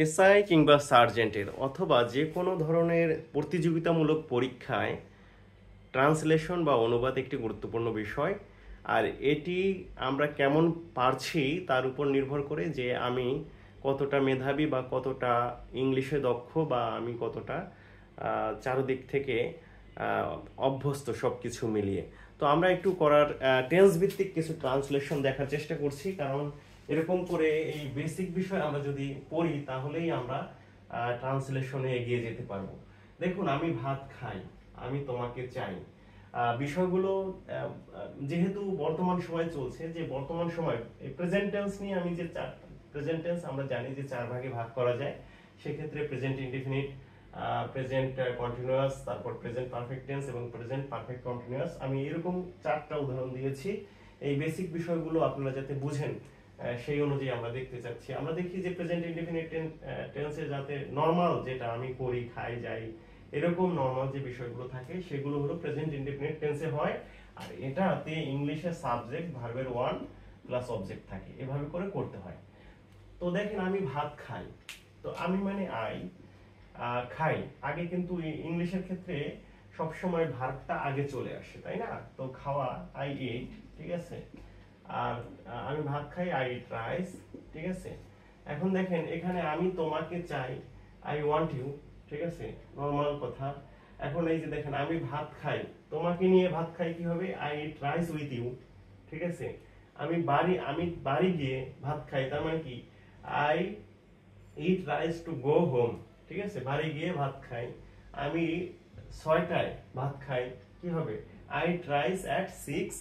SI কিংবা সার্জেন্টের অথবা যে কোনো ধরনের প্রতিযোগিতামূলক পরীক্ষায় ট্রান্সলেশন বা অনুবাদ একটি গুরুত্বপূর্ণ বিষয়। আর এটি আমরা কেমন পারছি তার উপর নির্ভর করে যে আমি কতটা মেধাবী বা কতটা ইংলিশে দক্ষ বা আমি কতটা চারদিক থেকে অভ্যস্ত সব কিছু মিলিয়ে। তো আমরা একটু করার টেন্স ভিত্তিক কিছু ট্রান্সলেশন দেখার চেষ্টা করছি, কারণ এরকম করে এই বেসিক বিষয় আমরা যদি পড়ি তাহলেই আমরা ট্রান্সলেশনে এগিয়ে যেতে পারবো। দেখুন, আমি ভাত খাই, আমি তোমাকে চাই। বিষয়গুলো যেহেতু বর্তমান সময় চলছে, যে বর্তমান সময় প্রেজেন্ট টেন্স নিয়ে আমি যে প্রেজেন্ট টেন্স আমরা জানি যে চার ভাগে ভাগ করা যায়। সেক্ষেত্রে প্রেজেন্ট ইনডেফিনিট, প্রেজেন্ট কন্টিনিউয়াস, তারপর প্রেজেন্ট পারফেক্ট টেন্স এবং প্রেজেন্ট পারফেক্ট কন্টিনিউয়াস। আমি এরকম চারটা উদাহরণ দিয়েছি এই বেসিক বিষয়গুলো আপনারা যাতে বুঝেন, সেই অনুযায়ী আমরা দেখতে চাচ্ছি। আমরা দেখি যে প্রেজেন্ট ইনডেফিনিট টেন্সে যাতে নর্মাল, যেটা আমি করি, খাই, যাই, এরকম নর্মাল যে বিষয়গুলো থাকে সেগুলো হলো প্রেজেন্ট ইনডেফিনিট টেন্সে হয়। আর এটাতে ইংলিশে সাবজেক্ট ভার্বের ওয়ান প্লাস অবজেক্ট থাকে, এভাবে করে করতে হয়। তো দেখেন, আমি ভাত খাই, তো আমি মানে আই, খাই আগে, কিন্তু ইংলিশের ক্ষেত্রে সবসময় ভার্বটা আগে চলে আসে, তাই না? তো খাওয়া, আই ইট, ঠিক আছে। আর আমি ভাত খাই, আই ইট রাইস, ঠিক আছে। এখন দেখেন, এখানে আমি তোমাকে চাই, আই ওয়ান্ট ইউ, ঠিক আছে, নর্মাল কথা। এখন এই যে দেখেন, আমি ভাত খাই, তোমাকে নিয়ে ভাত খাই, কি হবে? I eat rice with you, ঠিক আছে। আমি বাড়ি গিয়ে ভাত খাই, তার মানে কি? I eat rice to go home, ঠিক আছে, বাড়ি গিয়ে ভাত খাই। আমি 6টায় ভাত খাই, কি হবে? I eat rice at 6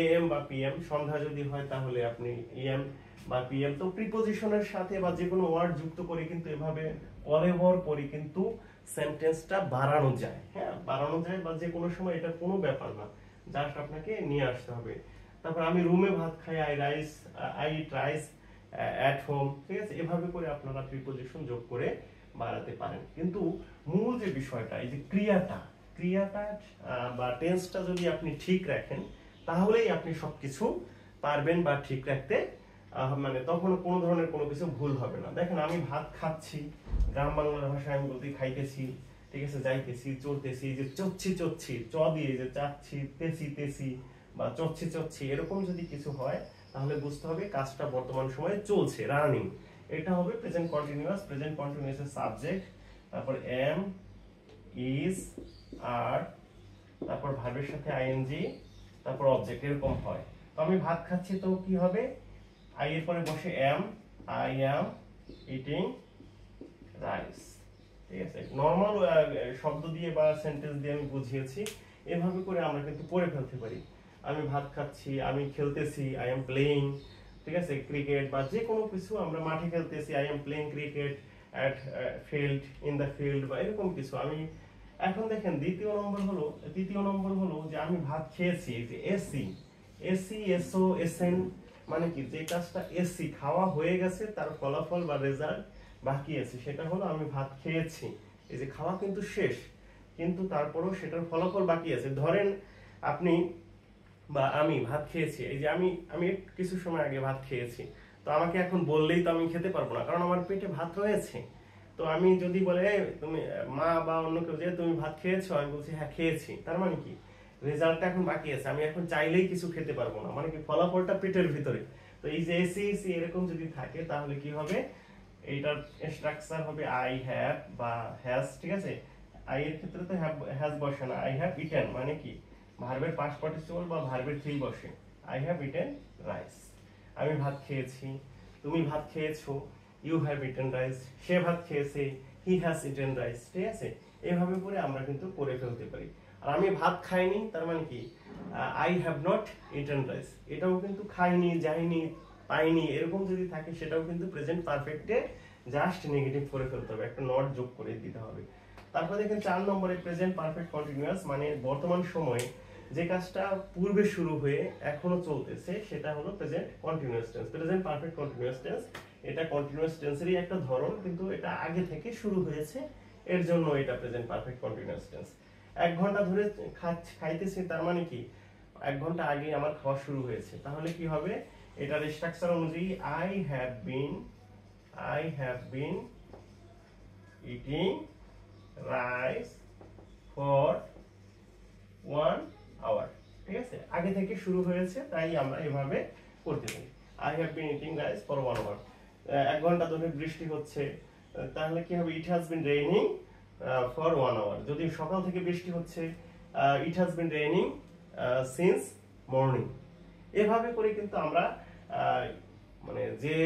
AM বা PM। সন্ধ্যা যদি হয় তাহলে আপনি AM বা PM। তো প্রিপোজিশনের সাথে বা যে কোনো ওয়ার্ড যুক্ত করে কিন্তু এভাবে অলেভর করে কিন্তু সেন্টেন্সটা বাড়ানো যায়। হ্যাঁ, বাড়ানো যায়, বা যে কোনো সময় এটা কোনো ব্যাপার না, জাস্ট আপনাকে নিয়ে আসতে হবে। তারপর আমি রুমে ভাত খাই, I eat rice at home, ঠিক আছে। এভাবে করে আপনারা প্রিপোজিশন যোগ করে বাড়াতে পারেন। কিন্তু মূল যে বিষয়টা, এই যে ক্রিয়াটা বা টেন্সটা যদি আপনি ঠিক রাখেন, তাহলেই আপনি সবকিছু পারবেন বা ঠিক রাখতে, মানে তখন কোনো ধরনের কোনো কিছু ভুল হবে না। দেখেন, আমি ভাত খাচ্ছি, গ্রাম বাংলার ভাষায় আমি বলতে খাইতেছি, ঠিক আছে, যাইতেছি, চলতেছি। যে চচ্ছি, চ দিয়ে যে চাচ্ছি, তেছি, বা চচ্ছি, এরকম যদি কিছু হয় তাহলে বুঝতে হবে কাজটা বর্তমান সময়ে চলছে, রানিং। এটা হবে প্রেজেন্ট কন্টিনিউয়াস। প্রেজেন্ট কন্টিনিউয়াসের সাবজেক্ট, তারপর এম, ইজ, আর, তারপর ভার্বের সাথে আইএনজি, তারপর অবজেক্ট, এরকম হয়। তো আমি ভাত খাচ্ছি, তো কি হবে? আই এর পরে বসে am, I am eating rice, ঠিক আছে। নরমাল শব্দ দিয়ে বা সেন্টেন্স দিয়ে আমি বুঝিয়েছি, এভাবে করে আমরা কিন্তু পড়ে ফেলতে পারি। আমি ভাত খাচ্ছি, আমি খেলতেছি, আই এম প্লেইং, ঠিক আছে, ক্রিকেট বা যে কোনো কিছু, আমরা মাঠে খেলতেছি, I am playing cricket at field, in the field, বা এরকম কিছু। আমি এখন দেখেন, তৃতীয় নম্বর হলো যে আমি ভাত খেয়েছি, যে এসো এসেন, মানে কি? যে কাজটা এসি খাওয়া হয়ে গেছে, তার ফলাফল বা রেজাল্ট বাকি আছে, সেটা হলো আমি ভাত খেয়েছি। এই যে খাওয়া কিন্তু শেষ, কিন্তু তারপরও সেটার ফলাফল বাকি আছে। ধরেন আপনি বা আমি ভাত খেয়েছি, এই যে আমি কিছু সময় আগে ভাত খেয়েছি, তো আমাকে এখন বললেই তো আমি খেতে পারবো না, কারণ আমার পেটে ভাত রয়েছে। তো আমি যদি বলে, তুমি মা বা অন্য কেউ, যে তুমি ভাত খেয়েছো, আমি বলছি হ্যাঁ খেয়েছি, তার মানে কি? রেজাল্টটা এখন বাকি আছে, আমি এখন চাইলেই কিছু খেতে পারবো না, মানে কি? ফলাফলটা পেটের ভিতরে। তো এই যে এসি এরকম যদি থাকে তাহলে কি হবে? এইটার স্ট্রাকচার হবে আই হ্যাভ বা হ্যাজ, ঠিক আছে। আই এর ক্ষেত্রে তো হ্যাজ বসে না, আই হ্যাভ ইটেন, মানে কি? ভার্বের পাস্ট পার্টিসিপল বা ভার্বের থ্রি বসে, আই হ্যাভ ইটেন রাইস। আমি ভাত খেয়েছি, তুমি ভাত খেয়েছো, ইউ হ্যাভ ইটেন রাইস। সে ভাত খেয়েছে, হি হ্যাজ ইটেন রাইস, ঠিক আছে। এভাবে করে আমরা কিন্তু করে ফেলতে পারি। আর আমি ভাত খাইনি, তার মানে কি? I have not eaten rice. এটাও কিন্তু খাইনি, যাইনি, পাইনি, এরকম যদি থাকে সেটাও কিন্তু প্রেজেন্ট পারফেক্টে জাস্ট নেগেটিভ করে ফেলতে হবে, একটা নট যোগ করে দিতে হবে। তারপর দেখেন 4 নম্বরে প্রেজেন্ট পারফেক্ট কন্টিনিউয়াস, মানে বর্তমান সময়ে যে কাজটা পূর্বে শুরু হয়ে এখনো চলতেছে, সেটা হলো present continuous tense. Present perfect continuous tense, এটা কন্টিনিউয়াস টেন্সেরই একটা ধরন, কিন্তু এটা আগে থেকে শুরু হয়েছে, এর জন্য এটা প্রেজেন্ট পারফেক্ট কন্টিনিউয়াস টেন্স। 1 ঘন্টা ধরে খাইতেছি, তার মানে কি? 1 ঘন্টা আগে আমার খাওয়া শুরু হয়েছে, তাহলে কি হবে? এটার স্ট্রাকচার অনুযায়ী I have been I have been eating rice for 1 hour। ঠিক আছে, আগে থেকে শুরু হয়েছে তাই আমরা এভাবে করতে পারি। I have been eating rice for 1 hour। 1 ঘন্টা ধরে বৃষ্টি হচ্ছে, তাহলে কি হবে? It has been raining for 1 hour। যদি সকাল থেকে বৃষ্টি হচ্ছে, it has been raining since morning। এভাবে করে কিন্তু আমরা মানে যে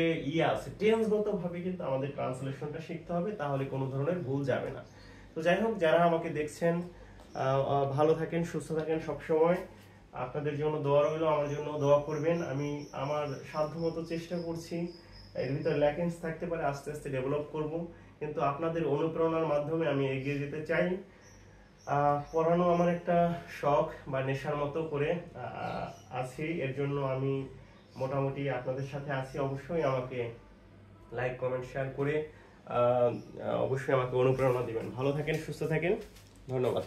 আছে টেন্সগত ভাবে কিন্তু আমাদের ট্রান্সলেশনটা শিখতে হবে, তাহলে কোনো ধরনের ভুল যাবে না। তো যাই হোক, যারা আমাকে দেখছেন ভালো থাকেন, সুস্থ থাকেন সবসময়। আপনাদের জন্য দোয়া রইল, আমার জন্য দোয়া করবেন। আমি আমার সাধ্যমতো চেষ্টা করছি, এর ভিতরে ল্যাকিংস থাকতে পারে, আস্তে আস্তে ডেভেলপ করব, কিন্তু আপনাদের অনুপ্রেরণার মাধ্যমে আমি এগিয়ে যেতে চাই। পড়ানো আমার একটা শখ বা নেশার মতো করে আছি, এর জন্য আমি মোটামুটি আপনাদের সাথে আছি। অবশ্যই আমাকে লাইক, কমেন্ট, শেয়ার করে অবশ্যই আমাকে অনুপ্রেরণা দিবেন। ভালো থাকেন, সুস্থ থাকেন, ধন্যবাদ।